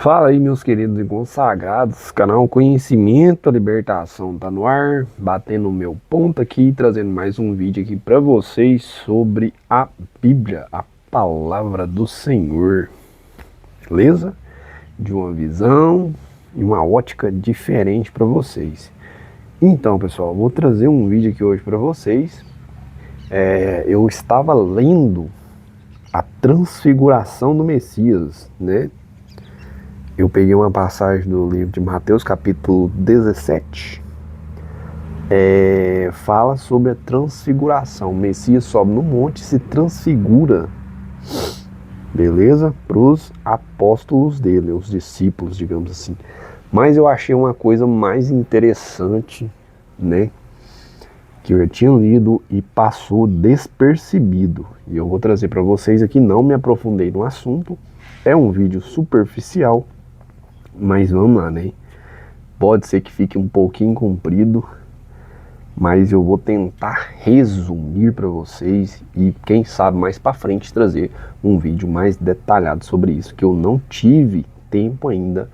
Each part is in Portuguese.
Fala aí, meus queridos e consagrados, canal Conhecimento, a Libertação tá no ar, batendo o meu ponto aqui, trazendo mais um vídeo aqui para vocês sobre a Bíblia, a Palavra do Senhor, beleza? De uma visão e uma ótica diferente para vocês. Então, pessoal, vou trazer um vídeo aqui hoje para vocês. Eu estava lendo a transfiguração do Messias, né? Eu peguei uma passagem do livro de Mateus, capítulo 17. Fala sobre a transfiguração. O Messias sobe no monte e se transfigura, beleza? Para os apóstolos dele, os discípulos, digamos assim. Mas eu achei uma coisa mais interessante, né? Que eu já tinha lido e passou despercebido. E eu vou trazer para vocês aqui, não me aprofundei no assunto. É um vídeo superficial. Mas vamos lá, né? Pode ser que fique um pouquinho comprido, mas eu vou tentar resumir para vocês e quem sabe mais para frente trazer um vídeo mais detalhado sobre isso, que eu não tive tempo ainda,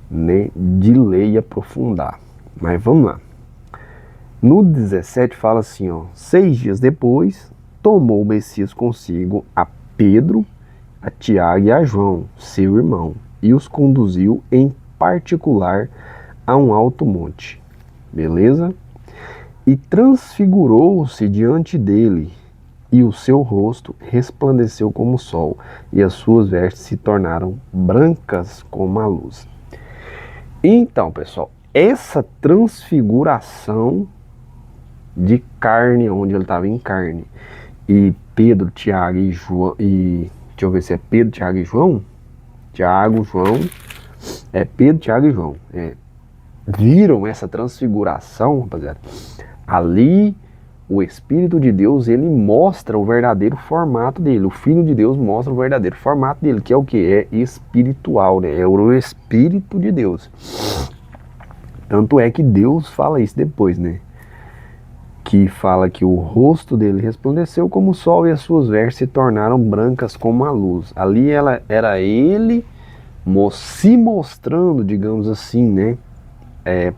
né, de ler e aprofundar. Mas vamos lá. No 17 fala assim, ó: 6 dias depois, tomou o Messias consigo a Pedro, a Tiago e a João, seu irmão, e os conduziu em particular a um alto monte, beleza? E transfigurou-se diante dele, e o seu rosto resplandeceu como o sol, e as suas vestes se tornaram brancas como a luz. Então, pessoal, essa transfiguração de carne, onde ele estava em carne, e Pedro, Tiago e João, deixa eu ver se é Pedro, Tiago e João. Tiago, João, Pedro, Tiago e João. Viram essa transfiguração, rapaziada? Ali, o Espírito de Deus, ele mostra o verdadeiro formato dele. O Filho de Deus mostra o verdadeiro formato dele, que é o que? É espiritual, né? É o Espírito de Deus. Tanto é que Deus fala isso depois, né? Que fala que o rosto dele resplandeceu como o sol e as suas vestes se tornaram brancas como a luz. Ali era ele se mostrando, digamos assim, né,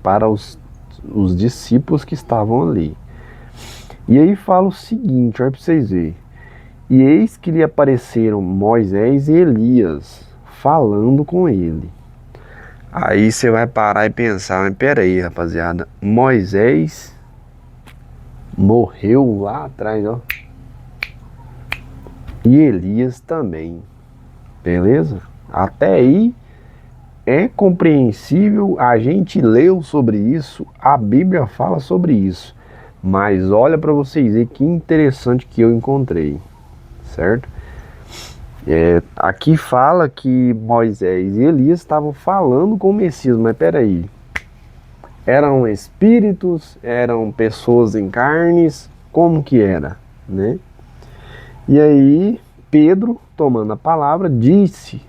para os discípulos que estavam ali. E aí fala o seguinte, olha para vocês verem: e eis que lhe apareceram Moisés e Elias falando com ele. Aí você vai parar e pensar, mas peraí, rapaziada, Moisés morreu lá atrás, ó. E Elias também. Beleza? Até aí é compreensível, a gente leu sobre isso, a Bíblia fala sobre isso. Mas olha para vocês verem que interessante que eu encontrei, certo? Aqui fala que Moisés e Elias estavam falando com o Messias, mas peraí, eram espíritos, eram pessoas em carnes, como que era, né? E aí Pedro, tomando a palavra, disse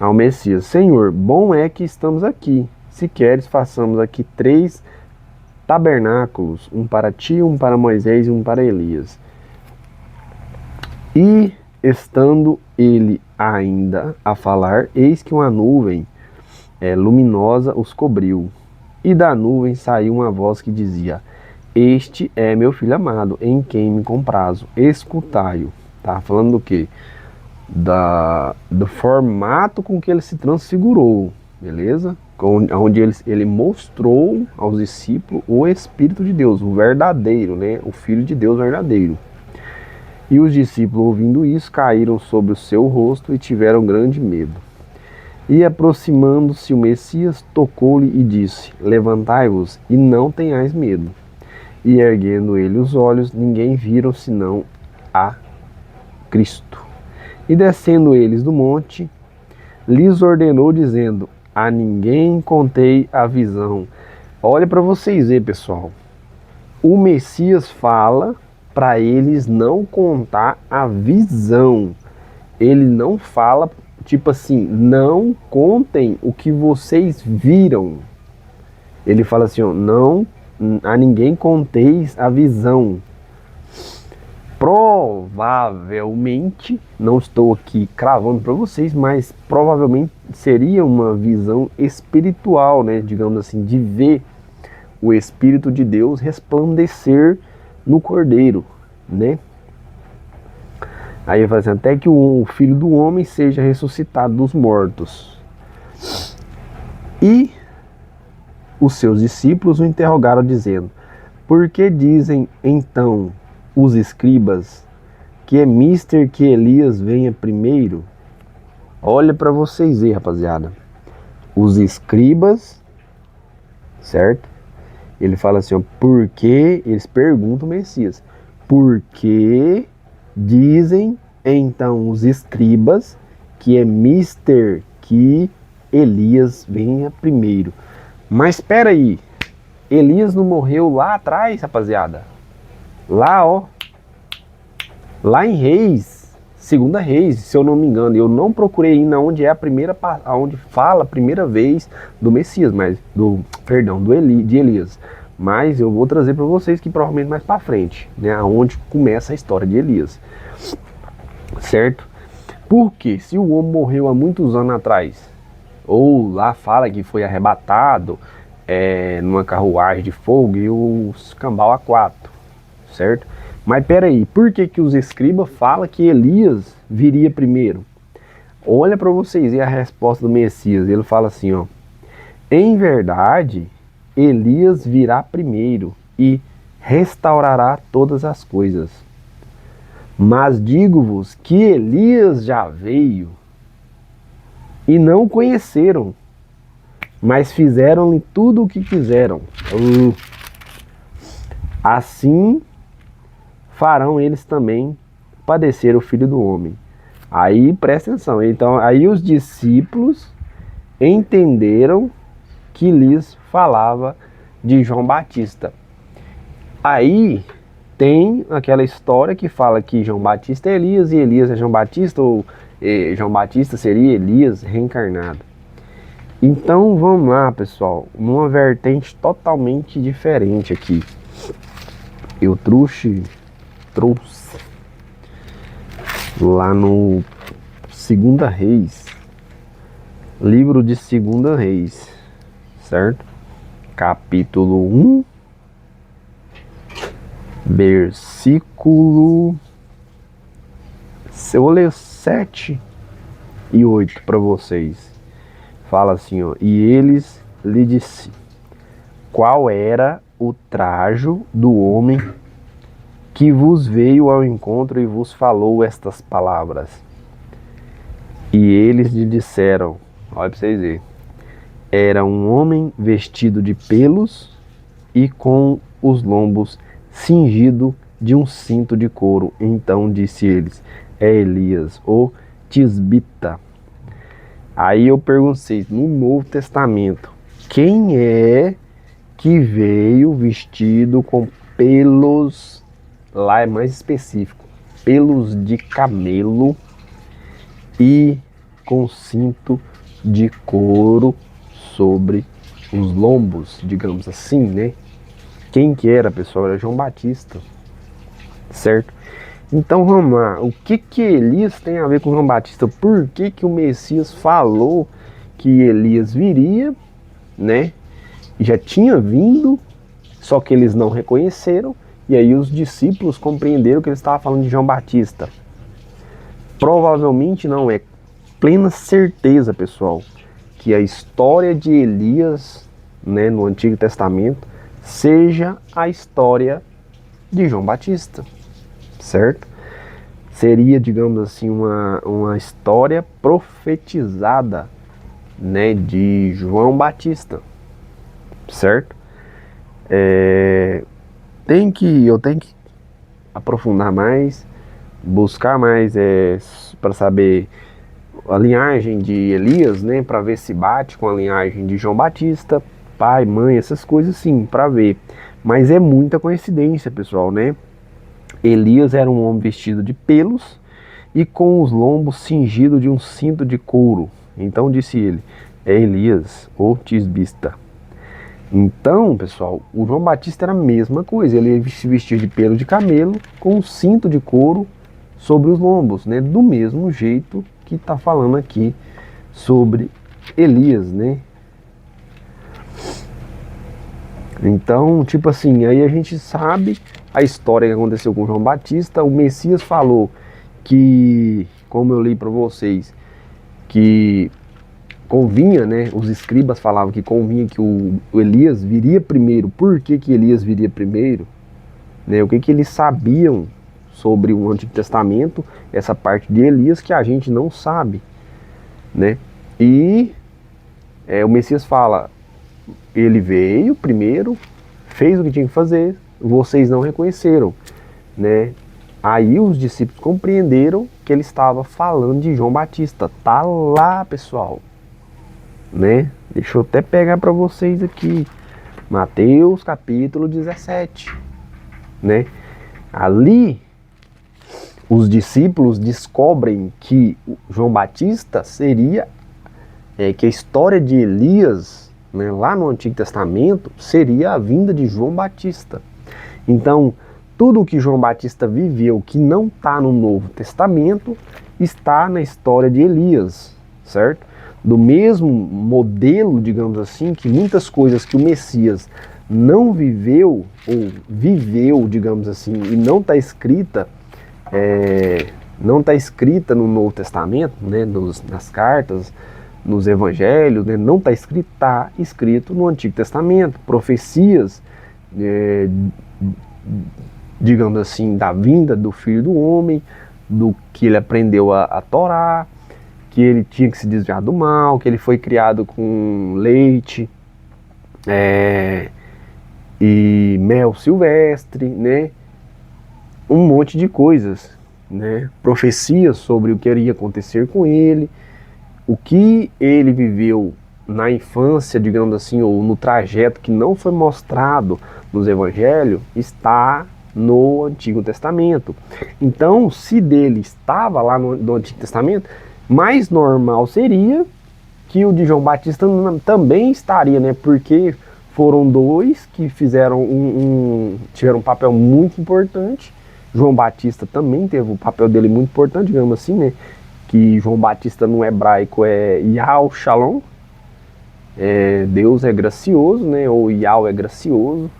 ao Messias: Senhor, bom é que estamos aqui. Se queres, façamos aqui 3 tabernáculos, um para ti, um para Moisés e um para Elias. E estando ele ainda a falar, eis que uma nuvem luminosa os cobriu. E da nuvem saiu uma voz que dizia: Este é meu filho amado, em quem me comprazo, escutai-o. Tá falando do quê? Do formato com que ele se transfigurou, beleza? Onde ele mostrou aos discípulos o Espírito de Deus, o verdadeiro, né? O Filho de Deus verdadeiro. E os discípulos, ouvindo isso, caíram sobre o seu rosto e tiveram grande medo. E aproximando-se o Messias, tocou-lhe e disse: Levantai-vos e não tenhais medo. E erguendo ele os olhos, ninguém viram senão a Cristo. E descendo eles do monte, lhes ordenou, dizendo: A ninguém contei a visão. Olha para vocês verem, pessoal. O Messias fala para eles não contar a visão. Ele não fala, tipo assim, não contem o que vocês viram. Ele fala assim, ó, não a ninguém conteis a visão. Provavelmente, não estou aqui cravando para vocês, mas provavelmente seria uma visão espiritual, né, digamos assim, de ver o Espírito de Deus resplandecer no Cordeiro, né? Aí ele fala assim, até que o Filho do Homem seja ressuscitado dos mortos. E os seus discípulos o interrogaram dizendo, por que dizem então os escribas que é mister que Elias venha primeiro? Olha para vocês aí, rapaziada. Os escribas, certo? Ele fala assim, ó, porque eles perguntam o Messias, por que dizem então os escribas que é mister que Elias venha primeiro? Mas espera aí, Elias não morreu lá atrás, rapaziada? Lá, ó, lá em Reis, segunda Reis, se eu não me engano, eu não procurei ainda onde é a primeira, aonde fala a primeira vez do Messias, mas de Elias. Mas eu vou trazer para vocês que provavelmente mais para frente, né, aonde começa a história de Elias, certo? Porque se o homem morreu há muitos anos atrás, ou lá fala que foi arrebatado numa carruagem de fogo e os cambal a quatro, certo? Mas peraí, por que que os escribas falam que Elias viria primeiro? Olha para vocês e a resposta do Messias, ele fala assim, ó, em verdade, Elias virá primeiro e restaurará todas as coisas. Mas digo-vos que Elias já veio e não o conheceram, mas fizeram-lhe tudo o que quiseram. Assim farão eles também padecer o Filho do Homem. Aí presta atenção, então aí os discípulos entenderam que lhes falava de João Batista. Aí tem aquela história que fala que João Batista é Elias e Elias é João Batista, ou João Batista seria Elias reencarnado. Então vamos lá, pessoal, numa vertente totalmente diferente aqui. Eu trouxe lá no Segunda Reis, livro de Segunda Reis, certo? Capítulo 1, versículo, eu vou ler 7 e 8 para vocês. Fala assim, ó, e eles lhe disse, qual era o trajo do homem que vos veio ao encontro e vos falou estas palavras? E eles lhe disseram, olha para vocês verem, era um homem vestido de pelos e com os lombos cingido de um cinto de couro. Então disse eles, é Elias, o tisbita. Aí eu perguntei, no Novo Testamento, quem é que veio vestido com pelos, lá é mais específico, pelos de camelo e com cinto de couro sobre os lombos, digamos assim, né? Quem que era, pessoal? Era João Batista, certo? Então vamos lá, o que que Elias tem a ver com João Batista? Por que que o Messias falou que Elias viria, né? Já tinha vindo, só que eles não reconheceram, e aí os discípulos compreenderam que ele estava falando de João Batista. Provavelmente não, é plena certeza, pessoal, que a história de Elias, né, no Antigo Testamento seja a história de João Batista, certo? Seria, digamos assim, uma história profetizada, né, de João Batista, certo? Eu tenho que aprofundar mais, buscar mais para saber a linhagem de Elias, né, para ver se bate com a linhagem de João Batista, pai, mãe, essas coisas sim, para ver. Mas é muita coincidência, pessoal, né? Elias era um homem vestido de pelos e com os lombos cingido de um cinto de couro. Então disse ele, é Elias, o tisbita. Então, pessoal, o João Batista era a mesma coisa, ele se vestia de pelo de camelo com um cinto de couro sobre os lombos, né? Do mesmo jeito que está falando aqui sobre Elias, né? Então, tipo assim, aí a gente sabe a história que aconteceu com João Batista. O Messias falou que, como eu li para vocês, que convinha, né? Os escribas falavam que convinha que o Elias viria primeiro. Por que que Elias viria primeiro? Né? O que que eles sabiam sobre o Antigo Testamento, essa parte de Elias que a gente não sabe, né? E o Messias fala, ele veio primeiro, fez o que tinha que fazer, vocês não reconheceram, né? Aí os discípulos compreenderam que ele estava falando de João Batista. Tá lá, pessoal, né? Deixa eu até pegar para vocês aqui. Mateus capítulo 17, né? Ali os discípulos descobrem que João Batista seria, que a história de Elias, né, lá no Antigo Testamento, seria a vinda de João Batista. Então, tudo o que João Batista viveu que não está no Novo Testamento está na história de Elias, certo? Do mesmo modelo, digamos assim, que muitas coisas que o Messias não viveu, ou viveu, digamos assim, e não está escrita, não está escrita no Novo Testamento, né, nas cartas, nos evangelhos, né, não está escrito, tá escrito no Antigo Testamento, profecias, digamos assim, da vinda do Filho do Homem, do que ele aprendeu a Torá, que ele tinha que se desviar do mal, que ele foi criado com leite e mel silvestre, né? Um monte de coisas, né? Profecias sobre o que iria acontecer com ele, o que ele viveu na infância, digamos assim, ou no trajeto que não foi mostrado nos evangelhos, está no Antigo Testamento. Então, se dele estava lá no Antigo Testamento, mais normal seria que o de João Batista também estaria, né? Porque foram dois que fizeram tiveram um papel muito importante. João Batista também teve o papel dele muito importante, digamos assim, né? Que João Batista no hebraico é Yahweh Shalom, Deus é gracioso, né? Ou Yahweh é gracioso,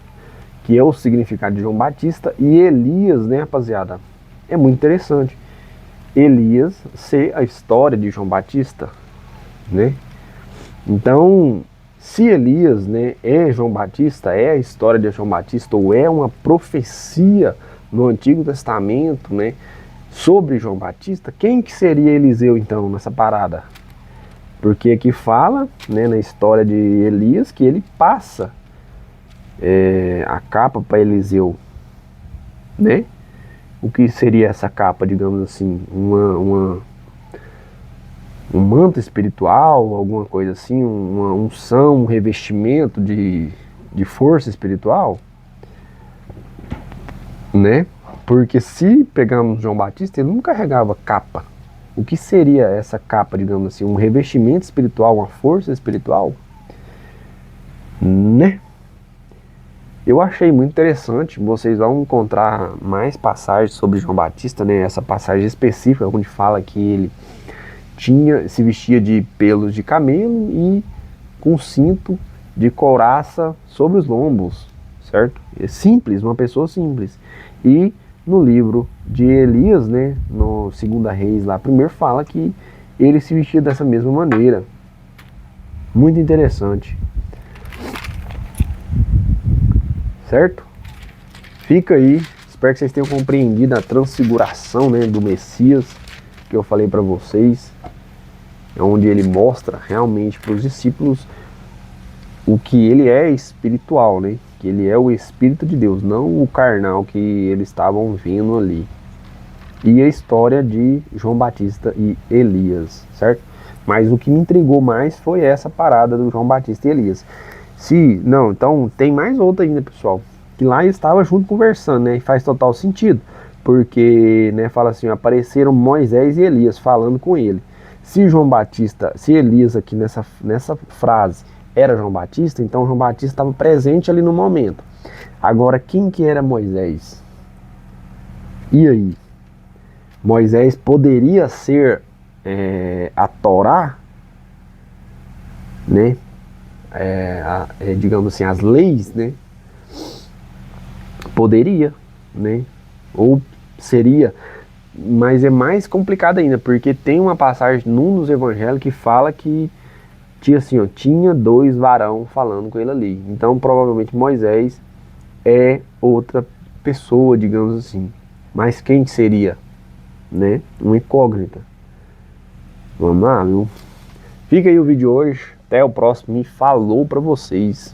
que é o significado de João Batista. E Elias, né, rapaziada, é muito interessante Elias ser a história de João Batista, né? Então, se Elias, né, é João Batista, é a história de João Batista, ou é uma profecia no Antigo Testamento, né, sobre João Batista, quem que seria Eliseu então nessa parada? Porque aqui fala, né, na história de Elias, que ele passa a capa para Eliseu, né? O que seria essa capa, digamos assim, um manto espiritual, alguma coisa assim, uma unção, um revestimento de força espiritual, né? Porque se pegarmos João Batista, ele não carregava capa. O que seria essa capa, digamos assim, um revestimento espiritual, uma força espiritual, né? Eu achei muito interessante, vocês vão encontrar mais passagens sobre João Batista, né? Essa passagem específica onde fala que ele se vestia de pelos de camelo e com cinto de couraça sobre os lombos, certo? É simples, uma pessoa simples. E no livro de Elias, né, no 2 Reis lá, primeiro fala que ele se vestia dessa mesma maneira. Muito interessante. Certo? Fica aí, espero que vocês tenham compreendido a transfiguração, né, do Messias que eu falei para vocês, onde ele mostra realmente para os discípulos o que ele é espiritual, né? Que ele é o Espírito de Deus, não o carnal que eles estavam vendo ali. E a história de João Batista e Elias, certo? Mas o que me intrigou mais foi essa parada do João Batista e Elias. Não, então tem mais outra ainda, pessoal. Que lá eles estavam junto conversando, né? E faz total sentido. Porque, né, fala assim, apareceram Moisés e Elias falando com ele. Se João Batista, se Elias aqui nessa frase era João Batista, então João Batista estava presente ali no momento. Agora, quem que era Moisés? E aí? Moisés poderia ser a Torá? né, digamos assim, as leis, né, poderia, né, ou seria, mas é mais complicado ainda, porque tem uma passagem num dos evangelhos que fala que tinha assim, ó, tinha dois varão falando com ele ali. Então provavelmente Moisés é outra pessoa, digamos assim. Mas quem seria, né? Uma incógnita. Vamos lá, viu? Fica aí o vídeo hoje. Até o próximo. Me falou pra vocês.